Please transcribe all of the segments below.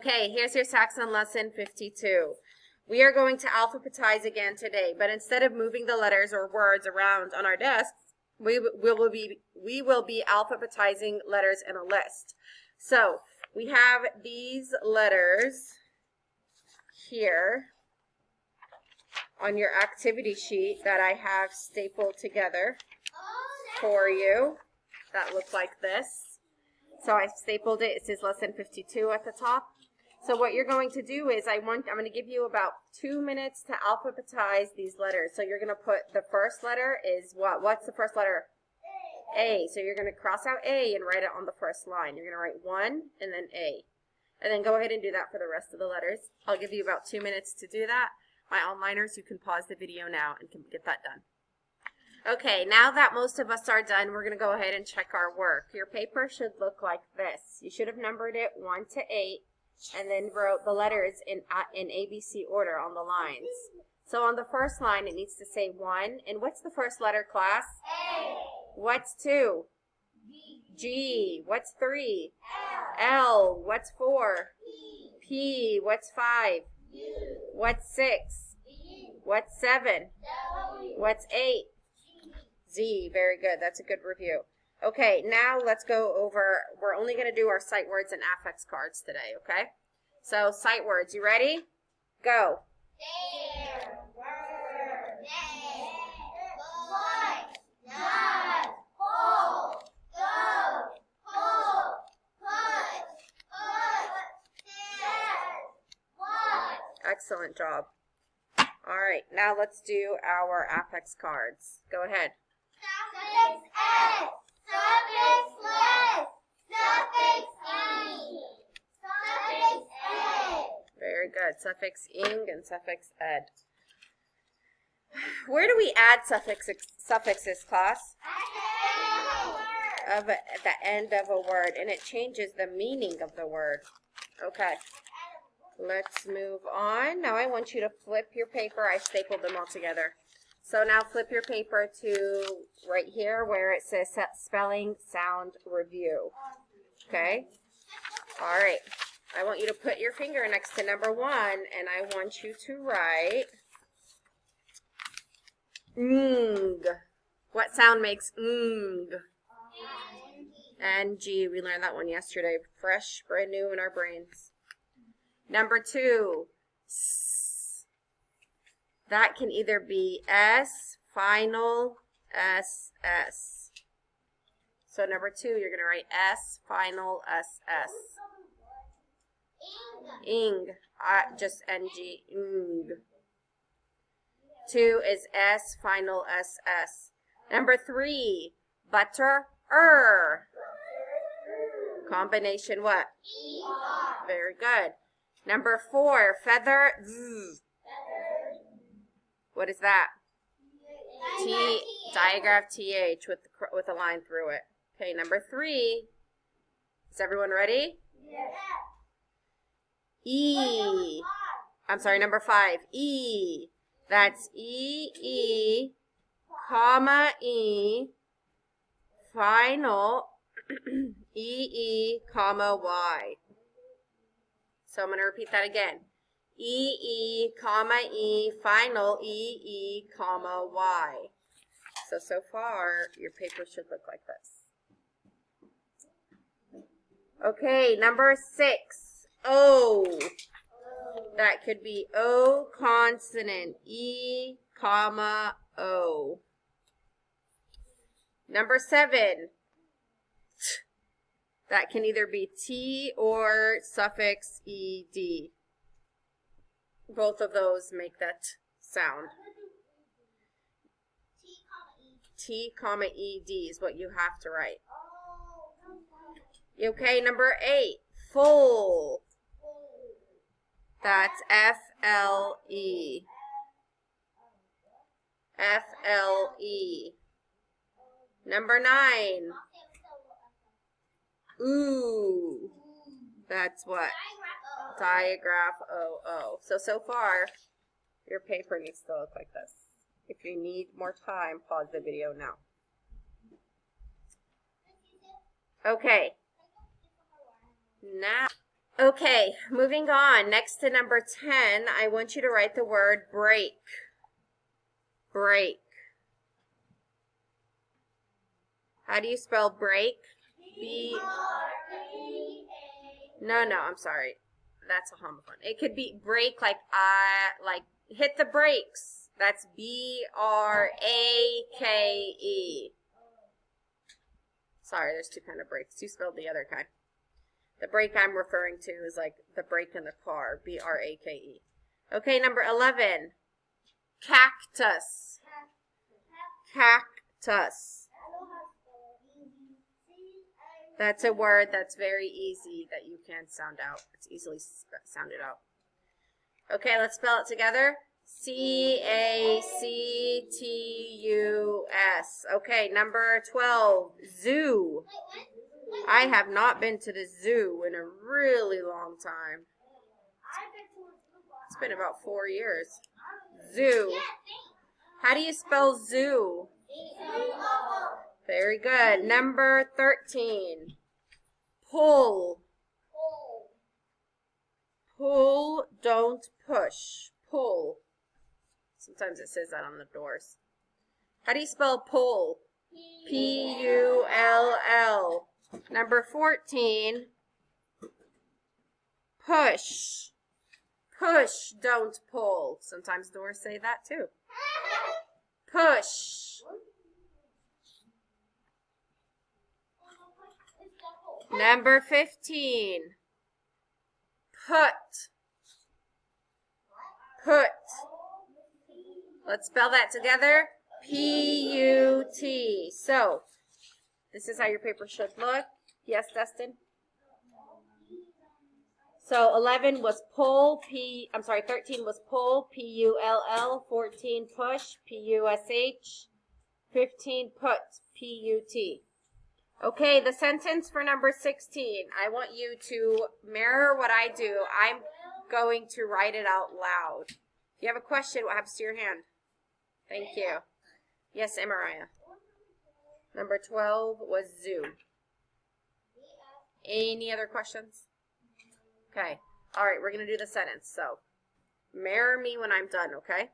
Okay, here's your Saxon Lesson 52. We are going to alphabetize again today, but instead of moving the letters or words around on our desks, we will be alphabetizing letters in a list. So we have these letters here on your activity sheet that I have stapled together for you that look like this. So I stapled it. It says Lesson 52 at the top. So what you're going to do is I'm going to give you about 2 minutes to alphabetize these letters. So you're going to put the first letter is what? What's the first letter? A. So you're going to cross out A and write it on the first line. You're going to write 1 and then A. And then go ahead and do that for the rest of the letters. I'll give you about 2 minutes to do that. My onliners, you can pause the video now and can get that done. Okay, now that most of us are done, we're going to go ahead and check our work. Your paper should look like this. You should have numbered it 1 to 8. And then wrote the letters in ABC order on the lines. So on the first line, it needs to say 1. And what's the first letter, class? A. What's 2? G. G. What's 3? L. L. What's 4? P. P. What's 5? U. What's 6? V. What's 7? W. What's 8? G. Z. Very good. That's a good review. Okay, now let's go over, we're only going to do our sight words and affix cards today, okay? So, sight words, you ready? Go. There. Word. Name. Voice. Nod. Hold. Go. Pull. Push. Set. Watch. Excellent job. All right, now let's do our affix cards. Go ahead. Suffix S. Suffix less. Suffix E. Suffix A. Very good. Suffix ing and suffix ed. Where do we add suffixes, class? At the end of a word, and it changes the meaning of the word. Okay. Let's move on. Now I want you to flip your paper. I stapled them all together. So now flip your paper to right here where it says spelling sound review. Okay? All right. I want you to put your finger next to number 1, and I want you to write ng. What sound makes ng? Ng. We learned that one yesterday. Fresh, brand new in our brains. Number 2, s. That can either be S, final, SS. So number 2, you're going to write S, final, SS. Ing, just NG, ing. 2 is S, final, SS. Number 3, butter, Combination what? ER. Very good. Number 4, feather, z. What is that? T, diagraph TH with a line through it. Okay, number 3. Is everyone ready? Yes. E. I'm sorry, number 5. E. That's E, comma, E, final, E, comma, Y. So I'm going to repeat that again. E, comma, E, final, E, comma, Y. So far, your paper should look like this. Okay, number 6. O. That could be O consonant, E, comma, O. Number 7. T. That can either be T or suffix ED. Both of those make that sound. T, comma, ED is what you have to write. Okay, number 8. Full. That's FLE. FLE. Number 9. Ooh. That's what? Diagraph OO. So far, your paper needs to look like this. If you need more time, pause the video now. Okay. Now, Okay, moving on. Next to number 10, I want you to write the word break. Break. How do you spell break? No, I'm sorry. That's a homophone. It could be break like hit the brakes. That's B-R-A-K-E. Sorry, there's two kind of brakes. You spelled the other kind. The brake I'm referring to is like the brake in the car, B-R-A-K-E. Okay, number 11. Cactus. Cactus. That's a word that's very easy that you can sound out. It's easily sounded out. Okay, let's spell it together. C-A-C-T-U-S. Okay, number 12. Zoo. I have not been to the zoo in a really long time. It's been about 4 years. Zoo. How do you spell zoo? Very good. Number 13. Pull. Pull, don't push. Pull. Sometimes it says that on the doors. How do you spell pull? P-U-L-L. Number 14. Push. Push, don't pull. Sometimes doors say that too. Push. Number 15. Put. Put. Let's spell that together. P-U-T. So, this is how your paper should look. Yes, Dustin? So 11 was pull, 13 was pull, P-U-L-L, 14 push, P-U-S-H, 15 put, P-U-T. Okay, the sentence for number 16. I want you to mirror what I do. I'm going to write it out loud. If you have a question, what happens to your hand? Thank you. Yes, Mariah. Number 12 was zoo. Any other questions? Okay. All right, we're going to do the sentence. So, mirror me when I'm done, okay?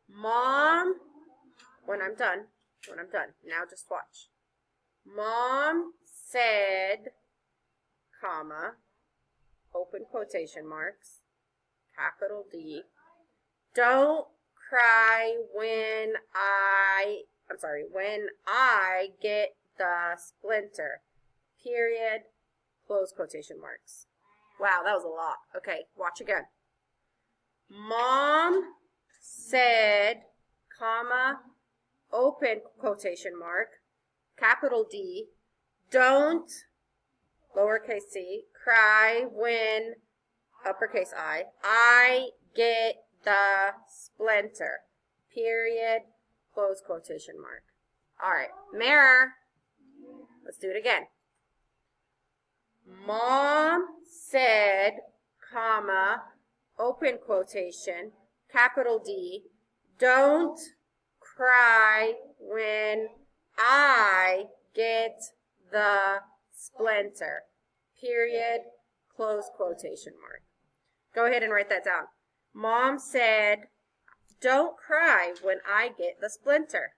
Mom, when I'm done. Now just watch. Mom said, comma, open quotation marks, capital D, don't cry when I get the splinter, period, close quotation marks. Wow, that was a lot. Okay, watch again. Mom said, comma, open quotation mark, capital D, don't, lowercase c, cry when, uppercase I get the splinter, period, close quotation mark. All right, mirror. Let's do it again. Mom said, comma, open quotation, capital D, don't cry when I get the splinter, period, close quotation mark. Go ahead and write that down. Mom said, don't cry when I get the splinter.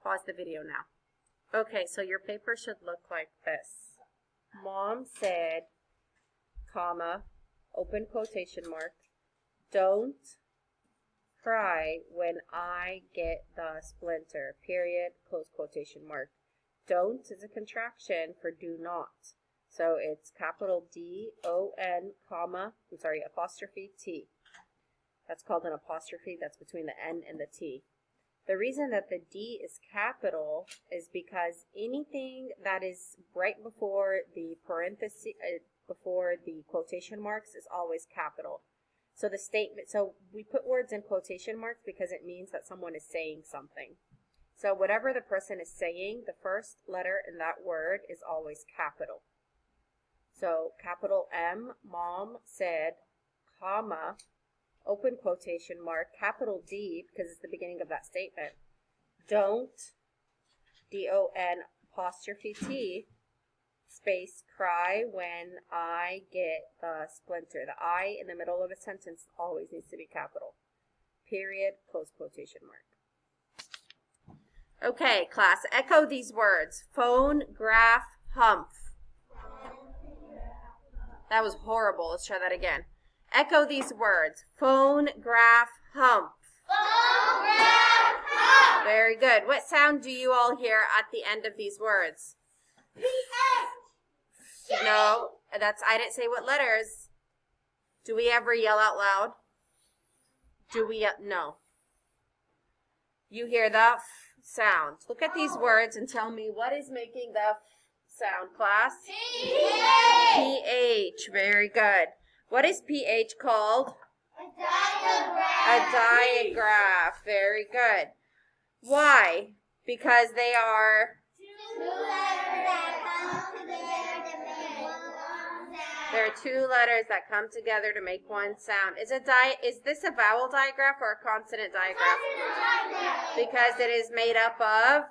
Pause the video now. Okay, so your paper should look like this. Mom said, comma, open quotation mark, don't cry when I get the splinter, period, close quotation mark. Don't is a contraction for do not. So it's capital D-O-N, comma, apostrophe T. That's called an apostrophe. That's between the N and the T. The reason that the D is capital is because anything that is right before the parenthesis, before the quotation marks is always capital. So we put words in quotation marks because it means that someone is saying something. So whatever the person is saying, the first letter in that word is always capital. So capital M, Mom said, comma, open quotation mark, capital D, because it's the beginning of that statement, don't, D-O-N apostrophe T, space, cry when I get the splinter. The I in the middle of a sentence always needs to be capital. Period, close quotation mark. Okay, class, echo these words. Phone, graph, humph. That was horrible. Let's try that again. Echo these words. Phone, graph, humph. Phone, graph, humph. Very good. What sound do you all hear at the end of these words? PH. No, I didn't say what letters. Do we ever yell out loud? Do we? No. You hear the f sound. Look at these words and tell me what is making the f sound, class? PH. PH. Very good. What is PH called? A diagraph. A diagraph. Very good. Why? Because they are... Two letters that come together to make one sound. There are two letters that come together to make one sound. Is this a vowel digraph or a consonant digraph? Because it is made up of...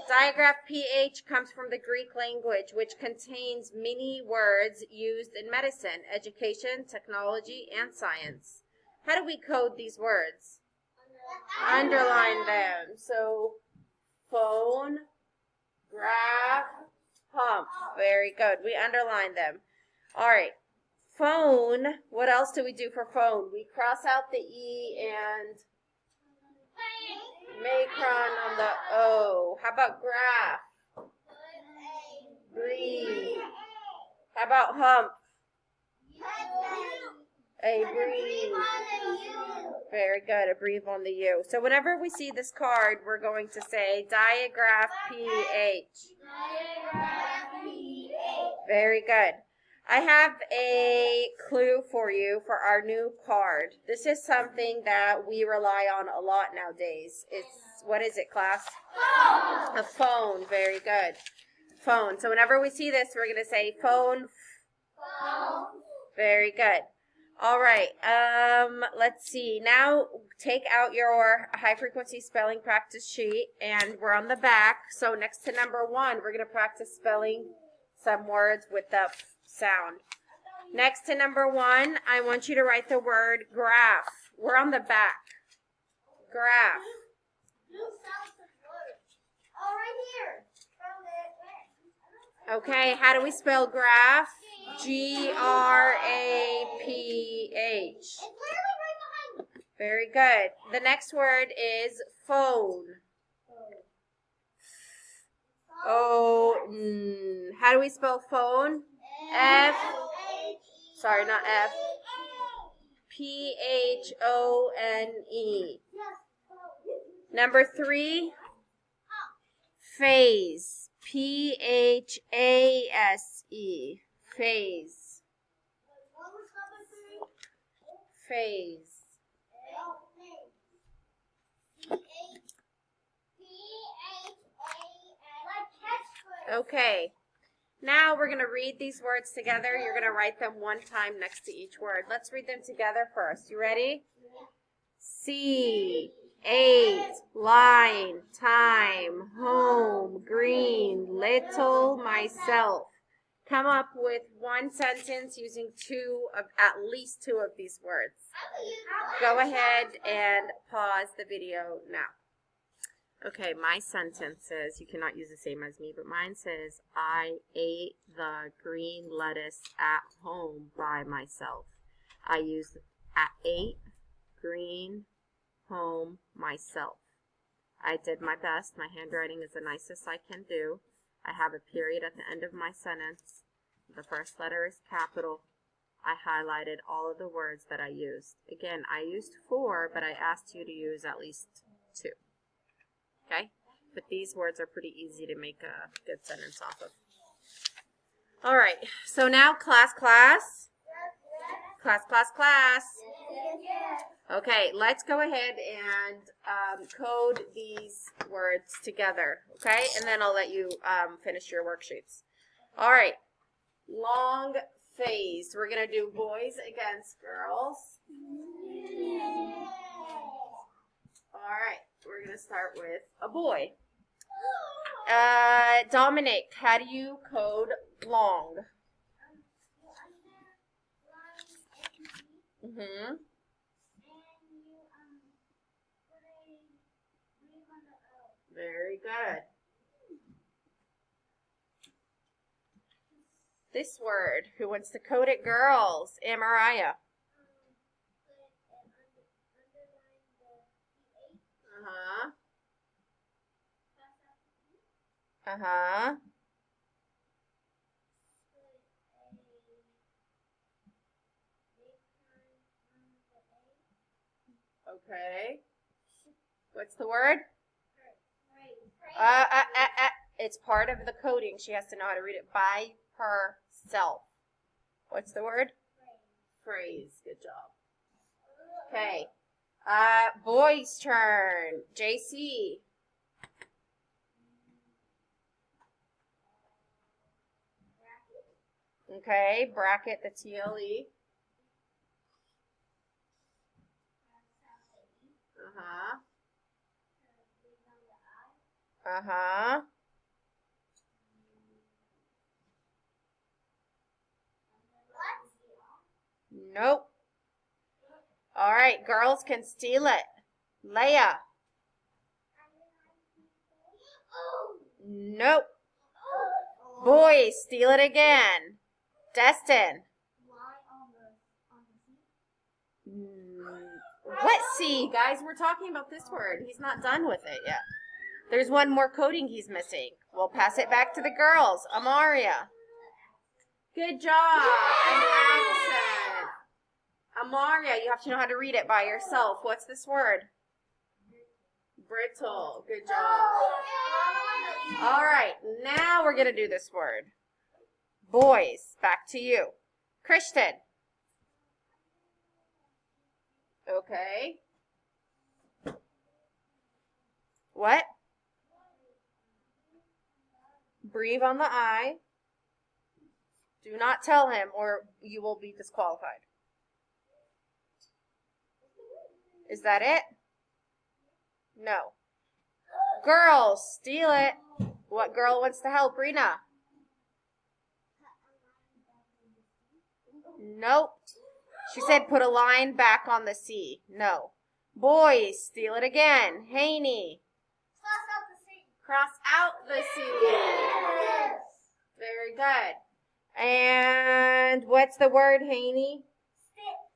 Digraph PH comes from the Greek language, which contains many words used in medicine, education, technology, and science. How do we code these words? Underline them. So, phone, graph, hump. Very good. We underline them. All right. Phone. What else do we do for phone? We cross out the E and macron on the O. How about graph? Breathe. How about hump? A breathe. Very good. A breathe on the U. So whenever we see this card, we're going to say diagraph PH. Very good. I have a clue for you for our new card. This is something that we rely on a lot nowadays. What is it, class? Phone. A phone. Very good. Phone. So whenever we see this, we're going to say phone. Phone. Very good. All right. Let's see. Now take out your high frequency spelling practice sheet, and we're on the back. So next to number 1, we're going to practice spelling some words with the sound. Next to number 1, I want you to write the word graph. We're on the back. Graph. Oh, right here. Okay, how do we spell graph? Graph. It's literally right behind me. Very good. The next word is phone. How do we spell phone? F. Sorry, not F. Phone. Number 3, phase. Phase. Phase. Phase. Okay. Now we're going to read these words together. You're going to write them one time next to each word. Let's read them together first. You ready? See, 8, line, time, home, green, little, myself. Come up with one sentence using at least two of these words. Go ahead and pause the video now. Okay, my sentence says, you cannot use the same as me, but mine says, I ate the green lettuce at home by myself. I used ate, green, home, myself. I did my best. My handwriting is the nicest I can do. I have a period at the end of my sentence. The first letter is capital. I highlighted all of the words that I used. Again, I used 4, but I asked you to use at least 2. Okay? But these words are pretty easy to make a good sentence off of. All right. So now class. Okay, let's go ahead and code these words together. Okay? And then I'll let you finish your worksheets. All right. Long phase. We're going to do boys against girls. All right. We're going to start with a boy. Dominic, how do you code long? Mm-hmm. Very good. This word, who wants to code it? Girls. Mariah. Uh-huh. Uh-huh. Okay. What's the word? It's part of the coding. She has to know how to read it by herself. What's the word? Phrase. Good job. Okay. Boys' turn. JC. Okay. Bracket the TLE. Uh-huh. Uh-huh. Nope. All right, girls can steal it. Leia. Nope. Boys, steal it again. Destin. What C? Guys, we're talking about this word. He's not done with it yet. There's one more coding he's missing. We'll pass it back to the girls. Amaria. Good job. An accent. Amaria, you have to know how to read it by yourself. What's this word? Brittle. Good job. All right, now we're going to do this word. Boys, back to you. Christian. Okay. What? Breathe on the I. Do not tell him or you will be disqualified. Is that it? No. Girls, steal it. What girl wants to help? Rena? Nope. She said put a line back on the C. No. Boys, steal it again. Haney. Cross out the C. Very good. And what's the word, Haney?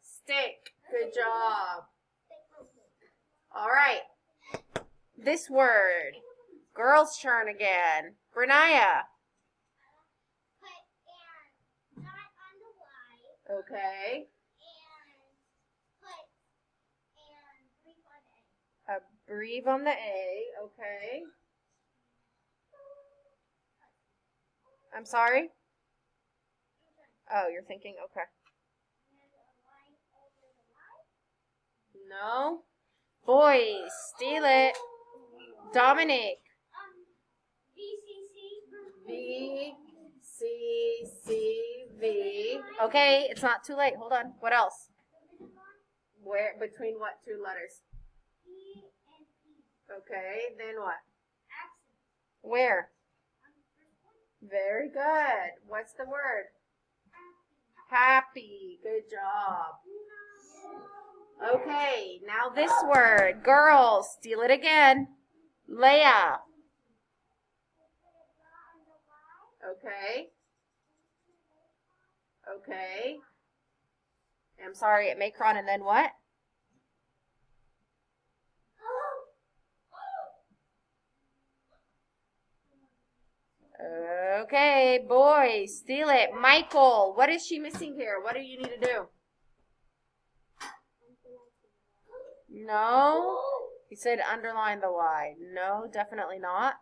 Stick. Good job. All right. This word. Girls' turn again. Brenaya. Okay. Breathe on the A. Okay. I'm sorry? Oh, you're thinking? Okay. No. Boys, steal it. Dominic. V, C, C, V. Okay, it's not too late. Hold on. What else? Where? Between what two letters? Okay, then what? Where? Very good. What's the word? Happy. Good job. Okay, now this word. Girls, steal it again. Leia. Okay. Okay. I'm sorry, at Macron, and then what? Okay, boys, steal it. Michael, what is she missing here? What do you need to do? No. He said underline the Y. No, definitely not.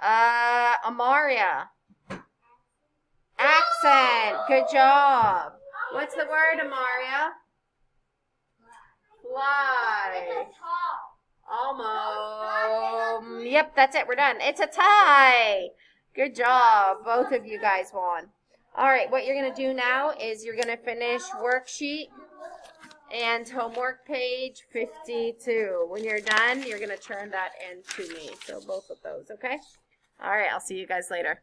Amaria. Accent. Good job. What's the word, Amaria? Fly. Almost. Yep, that's it. We're done. It's a tie. Good job. Both of you guys won. All right, what you're going to do now is you're going to finish worksheet and homework page 52. When you're done, you're going to turn that in to me. So both of those, okay? All right, I'll see you guys later.